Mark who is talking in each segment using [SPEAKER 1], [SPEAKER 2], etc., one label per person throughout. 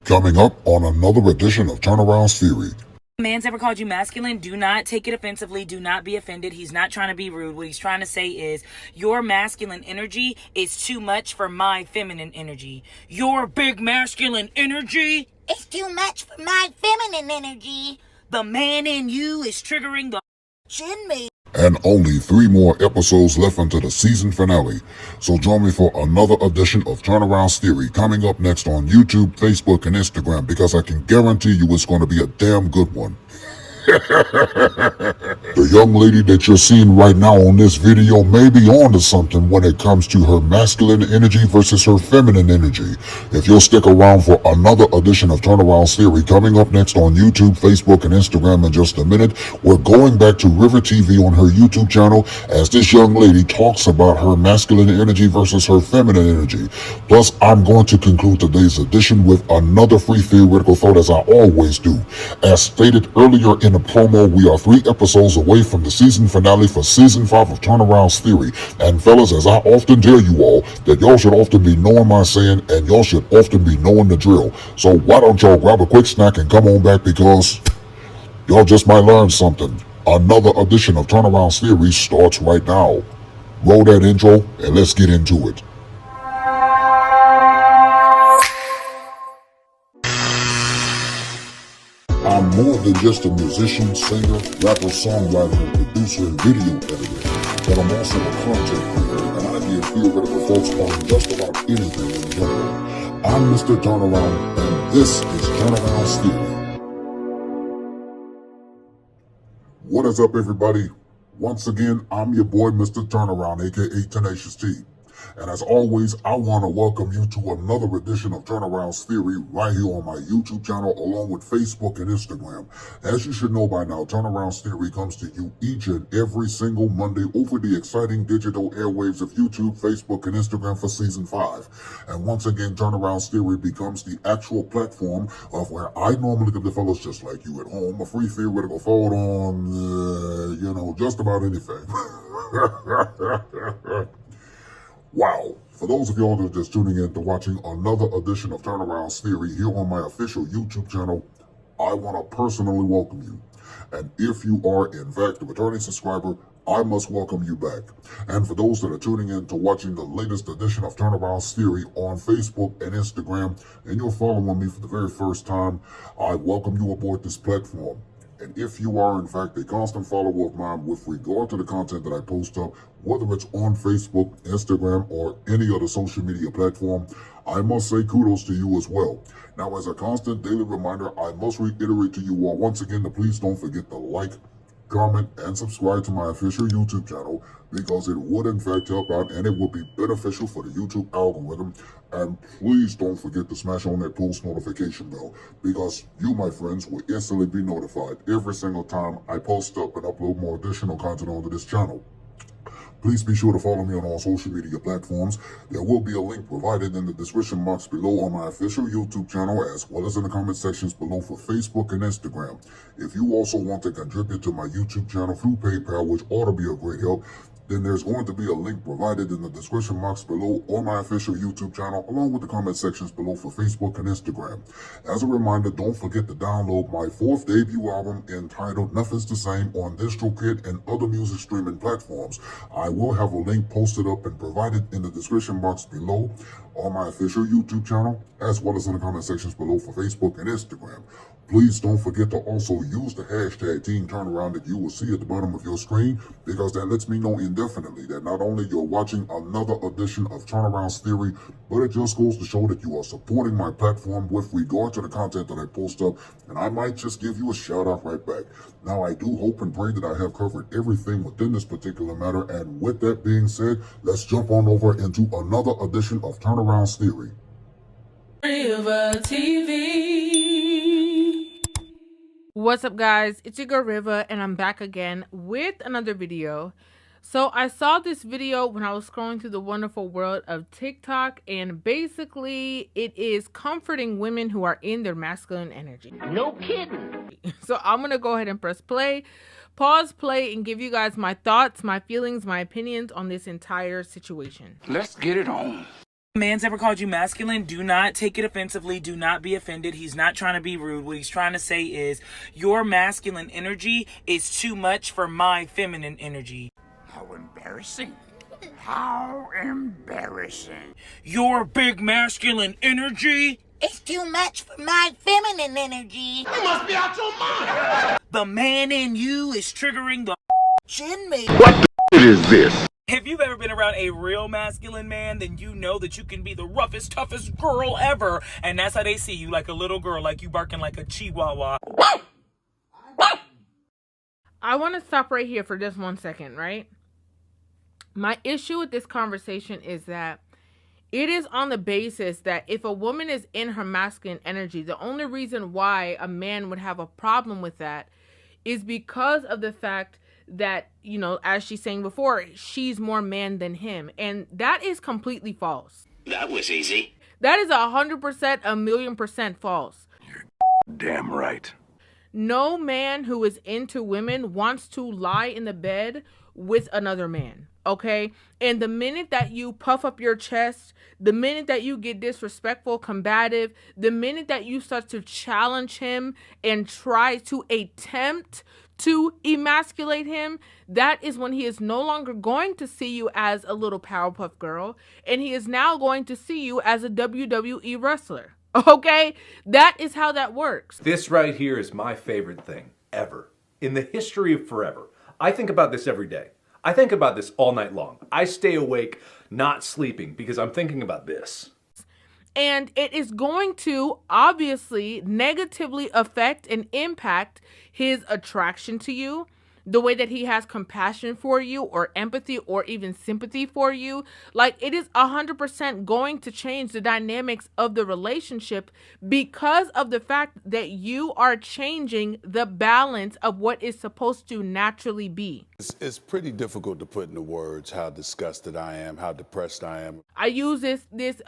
[SPEAKER 1] Coming up on another edition of Turnaround's Theory.
[SPEAKER 2] Man's ever called you masculine, do not take it offensively. Do not be offended. He's not trying to be rude. What he's trying to say is your masculine energy is too much for my feminine energy. Your big masculine energy
[SPEAKER 3] is too much for my feminine energy.
[SPEAKER 2] The man in you is triggering the
[SPEAKER 3] in me.
[SPEAKER 1] And only 3 more episodes left until the season finale. So join me for another edition of Turnaround's Theory coming up next on YouTube, Facebook, and Instagram, because I can guarantee you it's going to be a damn good one. The young lady that you're seeing right now on this video may be on to something when it comes to her masculine energy versus her feminine energy. If you'll stick around for another edition of Turnaround's Theory coming up next on YouTube, Facebook, and Instagram in just a minute, we're going back to Rivah TV on her YouTube channel as this young lady talks about her masculine energy versus her feminine energy. Plus, I'm going to conclude today's edition with another free theoretical thought, as I always do. As stated earlier in the promo, we are 3 episodes away from the season finale for season 5 of Turnaround's Theory. And fellas, as I often tell you all, that y'all should often be knowing my saying, and y'all should often be knowing the drill. So why don't y'all grab a quick snack and come on back, because y'all just might learn something. Another edition of Turnaround's Theory starts right now. Roll that intro and let's get into it. I'm more than just a musician, singer, rapper, songwriter, and producer, and video editor, but I'm also a content creator, and I give theoretical thoughts on just about anything in general. I'm Mr. Turnaround, and this is Turnaround's Theory. What is up, everybody? Once again, I'm your boy, Mr. Turnaround, aka Tenacious T. And as always, I want to welcome you to another edition of Turnaround's Theory right here on my YouTube channel, along with Facebook and Instagram. As you should know by now, Turnaround's Theory comes to you each and every single Monday over the exciting digital airwaves of YouTube, Facebook, and Instagram for Season 5. And once again, Turnaround's Theory becomes the actual platform of where I normally give the fellas just like you at home a free theoretical thought on, just about anything. Wow. For those of y'all that are just tuning in to watching another edition of Turnaround's Theory here on my official YouTube channel, I want to personally welcome you. And if you are, in fact, a returning subscriber, I must welcome you back. And for those that are tuning in to watching the latest edition of Turnaround's Theory on Facebook and Instagram, and you're following me for the very first time, I welcome you aboard this platform. And if you are, in fact, a constant follower of mine with regard to the content that I post up, whether it's on Facebook, Instagram, or any other social media platform, I must say kudos to you as well. Now, as a constant daily reminder, I must reiterate to you all once again to please don't forget to like, comment, and subscribe to my official YouTube channel, because it would in fact help out and it would be beneficial for the YouTube algorithm. And please don't forget to smash on that post notification bell, because you, my friends, will instantly be notified every single time I post up and upload more additional content onto this channel. Please be sure to follow me on all social media platforms. There will be a link provided in the description box below on my official YouTube channel, as well as in the comment sections below for Facebook and Instagram. If you also want to contribute to my YouTube channel through PayPal, which ought to be a great help, then there's going to be a link provided in the description box below on my official YouTube channel, along with the comment sections below for Facebook and Instagram. As a reminder, don't forget to download my 4th debut album entitled Nothing's the Same on DistroKid and other music streaming platforms. I will have a link posted up and provided in the description box below on my official YouTube channel, as well as in the comment sections below for Facebook and Instagram. Please don't forget to also use the hashtag Team Turnaround that you will see at the bottom of your screen, because that lets me know indefinitely that not only you're watching another edition of Turnaround's Theory, but it just goes to show that you are supporting my platform with regard to the content that I post up, and I might just give you a shout out right back. Now, I do hope and pray that I have covered everything within this particular matter, and with that being said, let's jump on over into another edition of Turnaround's Theory.
[SPEAKER 4] Rivah TV.
[SPEAKER 5] What's up, guys? It's your girl Rivah, and I'm back again with another video. So I saw this video when I was scrolling through the wonderful world of TikTok, and basically it is comforting women who are in their masculine energy.
[SPEAKER 3] No kidding.
[SPEAKER 5] So I'm gonna go ahead and press play, pause play, and give you guys my thoughts, my feelings, my opinions on this entire situation.
[SPEAKER 6] Let's get it on.
[SPEAKER 2] Man's ever called you masculine, do not take it offensively. Do not be offended. He's not trying to be rude. What he's trying to say is your masculine energy is too much for my feminine energy.
[SPEAKER 6] How embarrassing. How embarrassing.
[SPEAKER 2] Your big masculine energy
[SPEAKER 3] It's too much for my feminine energy.
[SPEAKER 6] You must be out your mind.
[SPEAKER 2] the man in you is triggering the
[SPEAKER 3] In me.
[SPEAKER 6] Is this?
[SPEAKER 2] If you've ever been around a real masculine man, then you know that you can be the roughest, toughest girl ever. And that's how they see you, like a little girl, like you barking like a chihuahua.
[SPEAKER 5] I want to stop right here for just 1 second, right? My issue with this conversation is that it is on the basis that if a woman is in her masculine energy, the only reason why a man would have a problem with that is because of the fact that, you know, as she's saying before, she's more man than him. And that is completely false.
[SPEAKER 6] That was easy.
[SPEAKER 5] That is 100%, 1,000,000% false.
[SPEAKER 6] Damn right.
[SPEAKER 5] No man who is into women wants to lie in the bed with another man. Okay. And the minute that you puff up your chest, the minute that you get disrespectful, combative, the minute that you start to challenge him and try to attempt to emasculate him, that is when he is no longer going to see you as a little Powerpuff Girl, and he is now going to see you as a WWE wrestler. Okay? That is how that works.
[SPEAKER 7] This right here is my favorite thing ever in the history of forever. I think about this every day. I think about this all night long. I stay awake, not sleeping, because I'm thinking about this.
[SPEAKER 5] And it is going to obviously negatively affect and impact his attraction to you, the way that he has compassion for you or empathy or even sympathy for you. Like, it is 100% going to change the dynamics of the relationship because of the fact that you are changing the balance of what is supposed to naturally be.
[SPEAKER 8] It's pretty difficult to put into words how disgusted I am, how depressed I am.
[SPEAKER 5] I use this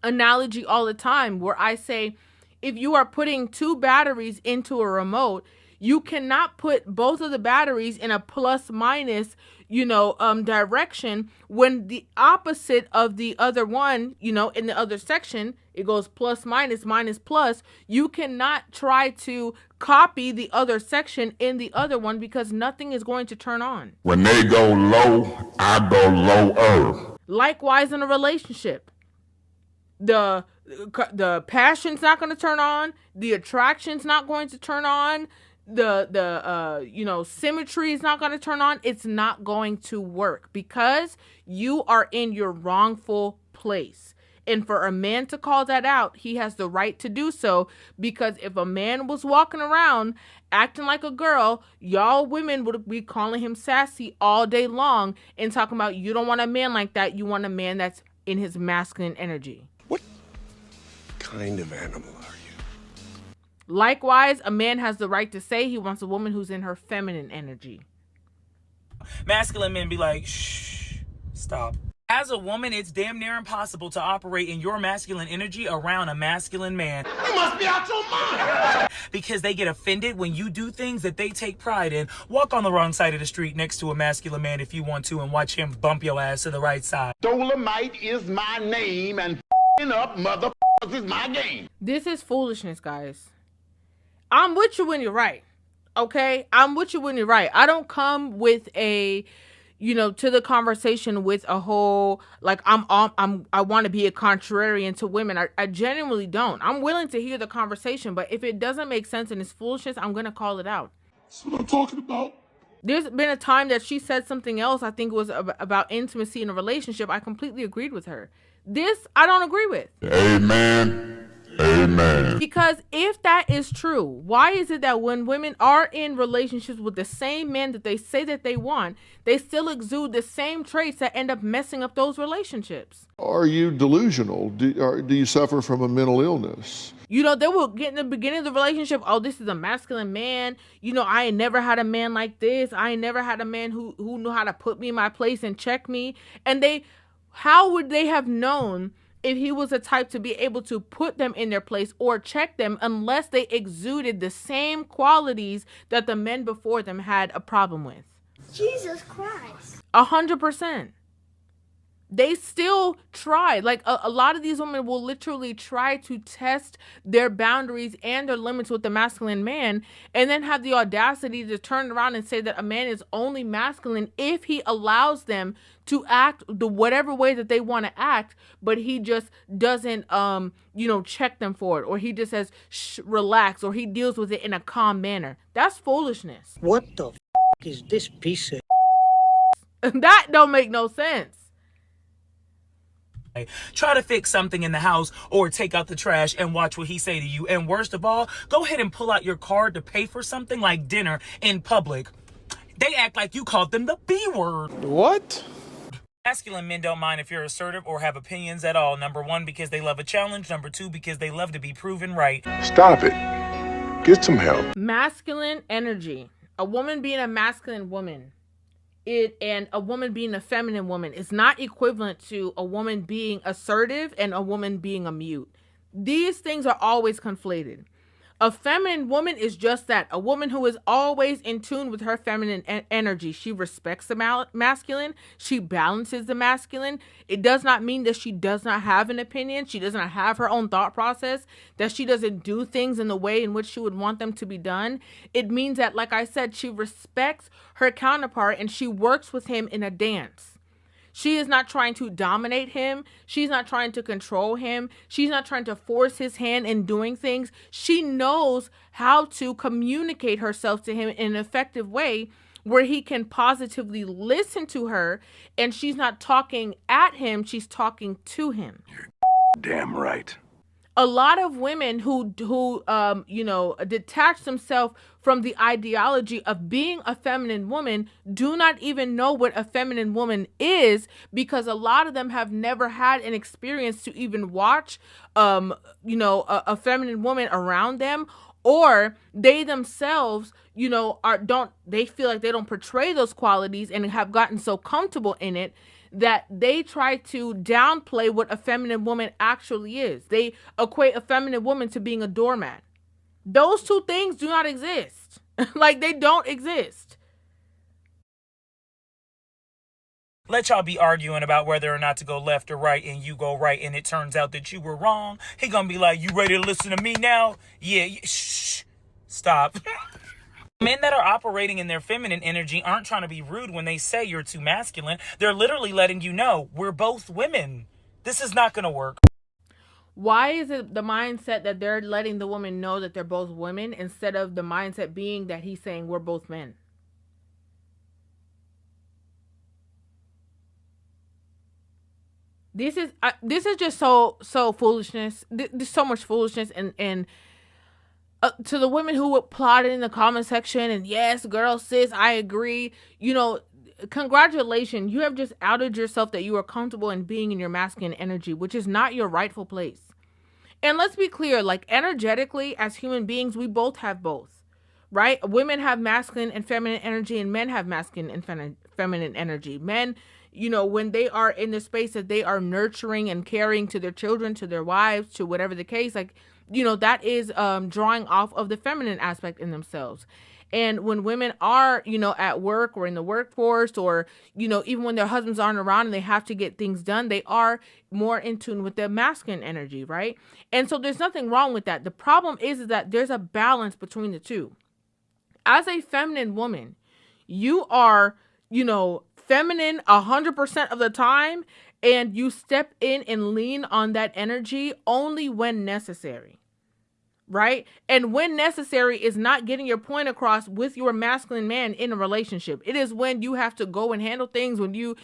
[SPEAKER 5] analogy all the time where I say, if you are putting two batteries into a remote, you cannot put both of the batteries in a plus minus, direction when the opposite of the other one, in the other section, it goes plus minus, minus plus. You cannot try to copy the other section in the other one because nothing is going to turn on.
[SPEAKER 1] When they go low, I go lower.
[SPEAKER 5] Likewise in a relationship. The passion's not going to turn on. The attraction's not going to turn on. The symmetry is not going to turn on. It's not going to work because you are in your wrongful place. And for a man to call that out, he has the right to do so, because if a man was walking around acting like a girl, y'all women would be calling him sassy all day long and talking about, you don't want a man like that. You want a man that's in his masculine energy.
[SPEAKER 8] What kind of animal are you?
[SPEAKER 5] Likewise, a man has the right to say he wants a woman who's in her feminine energy.
[SPEAKER 2] Masculine men be like, shh, stop. As a woman, it's damn near impossible to operate in your masculine energy around a masculine man.
[SPEAKER 6] You must be out your mind.
[SPEAKER 2] Because they get offended when you do things that they take pride in. Walk on the wrong side of the street next to a masculine man if you want to and watch him bump your ass to the right side.
[SPEAKER 6] Dolomite is my name and up motherfuckers is my game.
[SPEAKER 5] This is foolishness, guys. I'm with you when you're right. Okay? I'm with you when you're right. I don't come with a, to the conversation with a whole, like, I want to be a contrarian to women. I genuinely don't. I'm willing to hear the conversation, but if it doesn't make sense and it's foolishness, I'm going to call it out.
[SPEAKER 1] That's what I'm talking about.
[SPEAKER 5] There's been a time that she said something else, I think it was about intimacy in a relationship. I completely agreed with her. This, I don't agree with.
[SPEAKER 1] Amen. Amen.
[SPEAKER 5] Because if that is true, why is it that when women are in relationships with the same men that they say that they want, they still exude the same traits that end up messing up those relationships?
[SPEAKER 9] Are you delusional? Do you suffer from a mental illness?
[SPEAKER 5] They will get in the beginning of the relationship, oh, this is a masculine man. I ain't never had a man like this. I ain't never had a man who knew how to put me in my place and check me. And how would they have known if he was the type to be able to put them in their place or check them unless they exuded the same qualities that the men before them had a problem with?
[SPEAKER 3] Jesus Christ.
[SPEAKER 5] 100%. They still try. Like a lot of these women will literally try to test their boundaries and their limits with the masculine man, and then have the audacity to turn around and say that a man is only masculine if he allows them to act the whatever way that they want to act, but he just doesn't check them for it, or he just says relax, or he deals with it in a calm manner. That's foolishness.
[SPEAKER 10] What the is this piece of?
[SPEAKER 5] That don't make no sense.
[SPEAKER 2] Try to fix something in the house or take out the trash and watch what he say to you. And worst of all, go ahead and pull out your card to pay for something like dinner in public. They act like you called them the B word.
[SPEAKER 9] What?
[SPEAKER 2] Masculine men don't mind if you're assertive or have opinions at all. Number one, because they love a challenge. Number two, because they love to be proven right.
[SPEAKER 11] Stop it. Get some help.
[SPEAKER 5] Masculine energy. A woman being a masculine woman. And a woman being a feminine woman is not equivalent to a woman being assertive and a woman being a mute. These things are always conflated. A feminine woman is just that, a woman who is always in tune with her feminine energy. She respects the masculine. She balances the masculine. It does not mean that she does not have an opinion. She does not have her own thought process, that she doesn't do things in the way in which she would want them to be done. It means that, like I said, she respects her counterpart and she works with him in a dance. She is not trying to dominate him. She's not trying to control him. She's not trying to force his hand in doing things. She knows how to communicate herself to him in an effective way where he can positively listen to her, and she's not talking at him, she's talking to him.
[SPEAKER 11] You're damn right.
[SPEAKER 5] A lot of women who detach themselves from the ideology of being a feminine woman do not even know what a feminine woman is, because a lot of them have never had an experience to even watch, a feminine woman around them, or they themselves, they feel like they don't portray those qualities and have gotten so comfortable in it that they try to downplay what a feminine woman actually is. They equate a feminine woman to being a doormat. Those two things do not exist. Like, they don't exist.
[SPEAKER 2] Let y'all be arguing about whether or not to go left or right, and you go right, and it turns out that you were wrong. He gonna be like, you ready to listen to me now? Yeah, shh, stop. Men that are operating in their feminine energy aren't trying to be rude when they say you're too masculine. They're literally letting you know, we're both women. This is not going to work.
[SPEAKER 5] Why is it the mindset that they're letting the woman know that they're both women instead of the mindset being that he's saying we're both men? This is just so foolishness. There's so much foolishness, and to the women who applauded in the comment section, and yes, girl, sis, I agree. Congratulations. You have just outed yourself that you are comfortable in being in your masculine energy, which is not your rightful place. And let's be clear, like, energetically, as human beings, we both have both, right? Women have masculine and feminine energy, and men have masculine and feminine energy. Men, when they are in the space that they are nurturing and caring to their children, to their wives, to whatever the case, like, that is drawing off of the feminine aspect in themselves. And when women are, at work or in the workforce, or, even when their husbands aren't around and they have to get things done, they are more in tune with their masculine energy, right? And so there's nothing wrong with that. The problem is that there's a balance between the two. As a feminine woman, you are, feminine 100% of the time, and you step in and lean on that energy only when necessary. Right? And when necessary is not getting your point across with your masculine man in a relationship. It is when you have to go and handle things, when you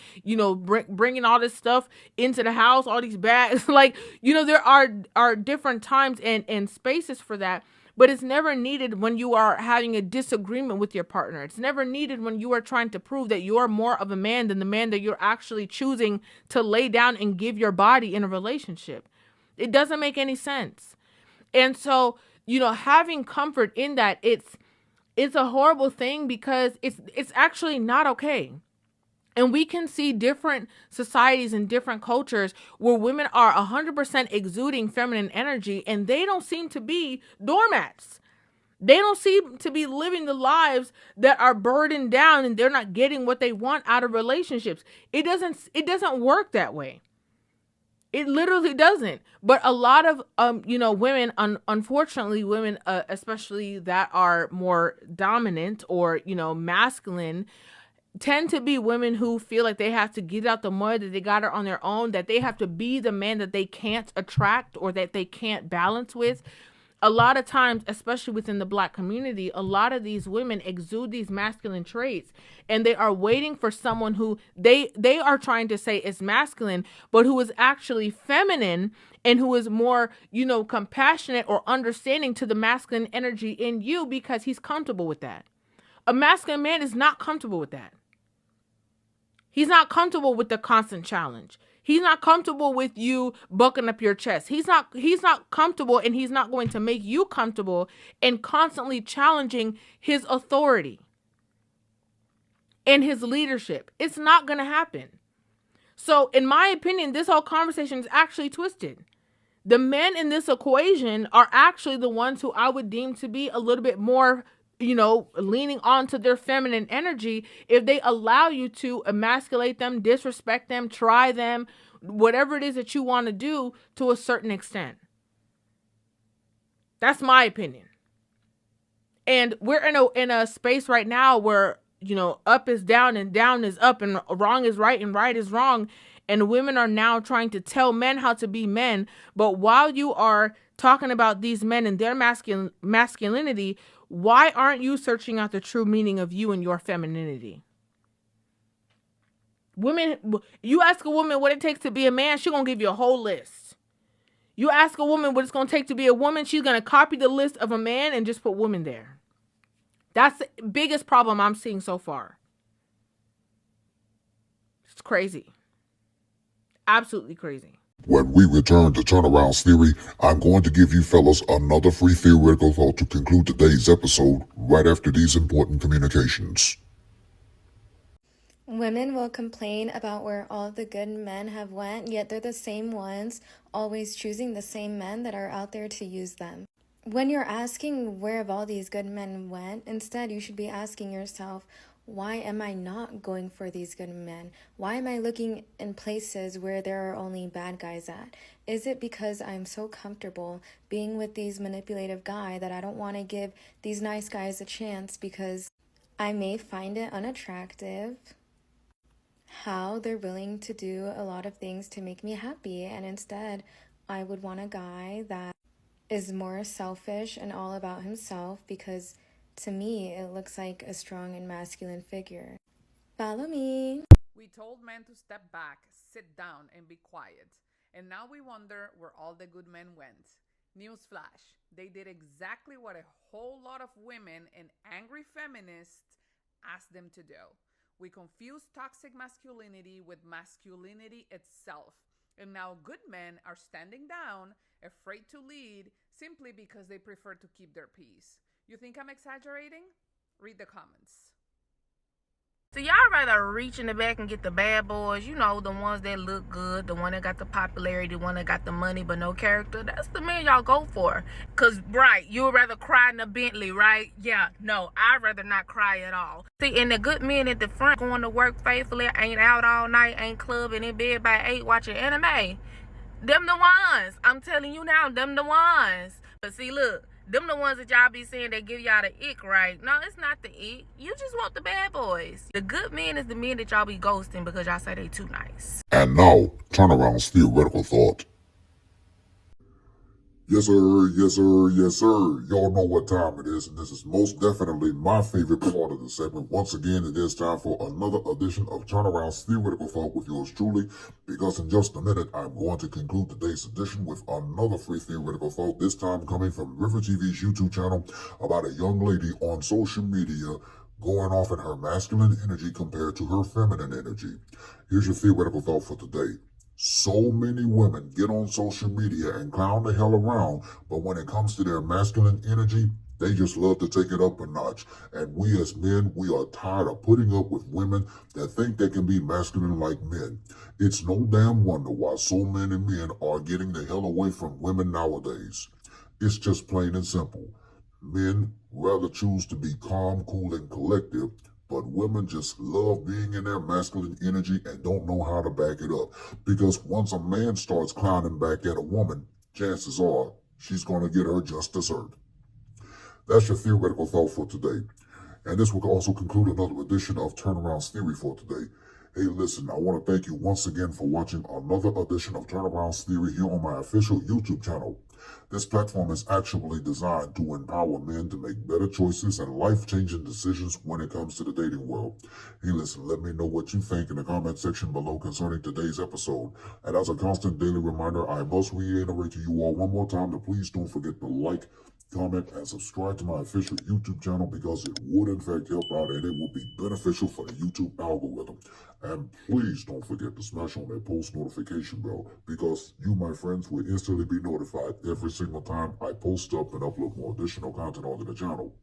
[SPEAKER 5] bringing all this stuff into the house, all these bags. Like, there are different times and spaces for that. But it's never needed when you are having a disagreement with your partner. It's never needed when you are trying to prove that you're more of a man than the man that you're actually choosing to lay down and give your body in a relationship. It doesn't make any sense. And so, having comfort in that, it's a horrible thing, because it's actually not okay. And we can see different societies and different cultures where women are 100% exuding feminine energy, and they don't seem to be doormats. They don't seem to be living the lives that are burdened down, and they're not getting what they want out of relationships. It doesn't work that way. It literally doesn't. But a lot of women, unfortunately, women especially that are more dominant or masculine, tend to be women who feel like they have to get out the mud, that they got it on their own, that they have to be the man that they can't attract or that they can't balance with. A lot of times, especially within the Black community, a lot of these women exude these masculine traits, and they are waiting for someone who they are trying to say is masculine, but who is actually feminine and who is more, compassionate or understanding to the masculine energy in you, because he's comfortable with that. A masculine man is not comfortable with that. He's not comfortable with the constant challenge. He's not comfortable with you bucking up your chest. He's not comfortable, and he's not going to make you comfortable in constantly challenging his authority and his leadership. It's not going to happen. So in my opinion, this whole conversation is actually twisted. The men in this equation are actually the ones who I would deem to be a little bit more leaning onto their feminine energy, if they allow you to emasculate them, disrespect them, try them, whatever it is that you want to do to a certain extent. That's my opinion. And we're in a space right now where, up is down and down is up, and wrong is right and right is wrong. And women are now trying to tell men how to be men. But while you are talking about these men and their masculinity, why aren't you searching out the true meaning of you and your femininity? Women, you ask a woman what it takes to be a man, she's going to give you a whole list. You ask a woman what it's going to take to be a woman, she's going to copy the list of a man and just put woman there. That's the biggest problem I'm seeing so far. It's crazy. Absolutely crazy.
[SPEAKER 1] When we return to Turnaround's theory, I'm going to give you fellas another free theoretical thought to conclude today's episode right after these important communications.
[SPEAKER 12] Women will complain about where all the good men have went, yet they're the same ones always choosing the same men that are out there to use them. When you're asking where have all these good men went, instead you should be asking yourself, why am I not going for these good men? Why am I looking in places where there are only bad guys at? Is it because I'm so comfortable being with these manipulative guys that I don't want to give these nice guys a chance because I may find it unattractive how they're willing to do a lot of things to make me happy, and instead I would want a guy that is more selfish and all about himself, because to me, it looks like a strong and masculine figure. Follow me.
[SPEAKER 13] We told men to step back, sit down, and be quiet. And now we wonder where all the good men went. Newsflash, they did exactly what a whole lot of women and angry feminists asked them to do. We confused toxic masculinity with masculinity itself. And now good men are standing down, afraid to lead, simply because they prefer to keep their peace. You think I'm exaggerating? Read the comments.
[SPEAKER 14] So y'all rather reach in the back and get the bad boys, the ones that look good, the one that got the popularity, the one that got the money but no character. That's the man y'all go for. Cause right, you would rather cry in a Bentley, right? Yeah, no, I'd rather not cry at all. See, and the good men at the front going to work faithfully, ain't out all night, ain't clubbing in bed by 8 watching anime. Them the ones. I'm telling you now, them the ones. But see, look. Them the ones that y'all be saying they give y'all the ick, right? No, it's not the ick. You just want the bad boys. The good men is the men that y'all be ghosting because y'all say they too nice.
[SPEAKER 1] And now, Turnaround's theoretical thought. Yes, sir, yes, sir, yes, sir. Y'all know what time it is, and this is most definitely my favorite part of the segment. Once again, it is time for another edition of Turnaround's theoretical thought with yours truly, because in just a minute, I'm going to conclude today's edition with another free theoretical thought, this time coming from Rivah TV's YouTube channel, about a young lady on social media going off in her masculine energy compared to her feminine energy. Here's your theoretical thought for today. So many women get on social media and clown the hell around, but when it comes to their masculine energy, they just love to take it up a notch. And we as men, we are tired of putting up with women that think they can be masculine like men. It's no damn wonder why so many men are getting the hell away from women nowadays. It's just plain and simple. Men rather choose to be calm, cool, and collective, but women just love being in their masculine energy and don't know how to back it up. Because once a man starts clowning back at a woman, chances are she's going to get her just dessert. That's your theoretical thought for today. And this will also conclude another edition of Turnaround's Theory for today. Hey, listen, I want to thank you once again for watching another edition of Turnaround's Theory here on my official YouTube channel. This platform is actually designed to empower men to make better choices and life-changing decisions when it comes to the dating world. Hey, listen, let me know what you think in the comment section below concerning today's episode. And as a constant daily reminder, I must reiterate to you all one more time to please don't forget to like, comment, and subscribe to my official YouTube channel because it would in fact help out and it will be beneficial for the YouTube algorithm. And please don't forget to smash on that post notification bell because you, my friends, will instantly be notified every single time I post up and upload more additional content onto the channel.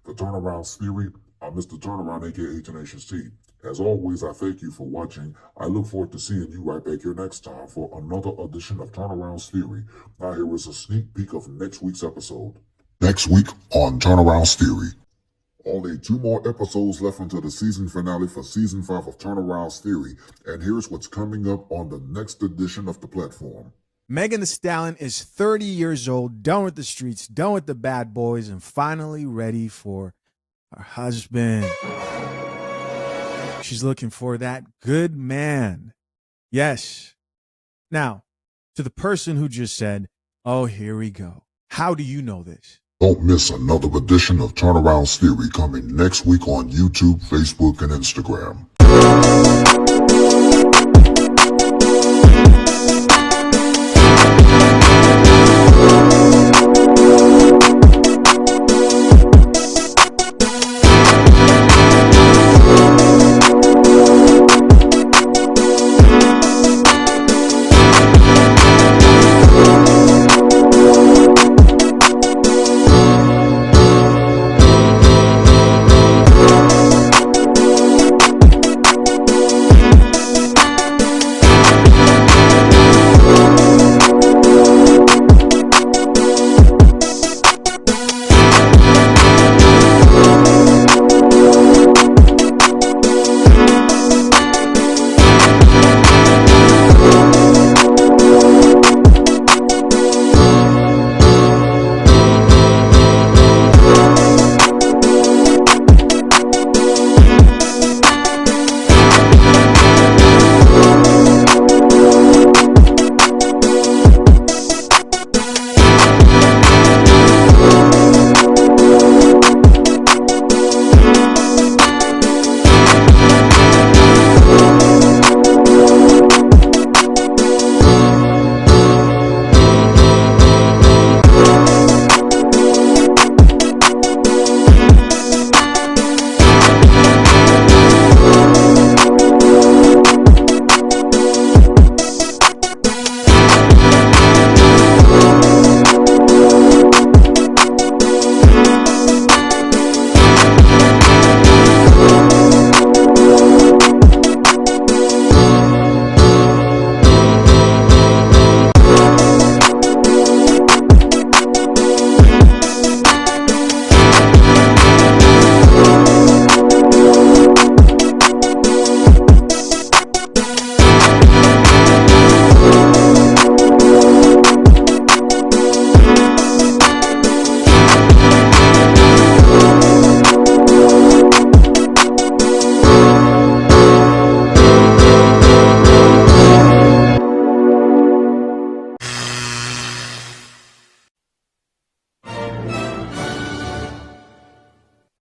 [SPEAKER 1] For Turnaround's Theory, I'm Mr. Turnaround, aka Tenacious T. As always, I thank you for watching. I look forward to seeing you right back here next time for another edition of Turnaround's Theory. Now here is a sneak peek of next week's episode. Next week on Turnaround's Theory. Only 2 more episodes left until the season finale for Season 5 of Turnaround's Theory, and here's what's coming up on the next edition of the platform.
[SPEAKER 15] Megan Thee Stallion is 30 years old, done with the streets, done with the bad boys, and finally ready for her husband. She's looking for that good man. Yes. Now, to the person who just said, oh, here we go. How do you know this?
[SPEAKER 1] Don't miss another edition of Turnaround's Theory coming next week on YouTube, Facebook, and Instagram.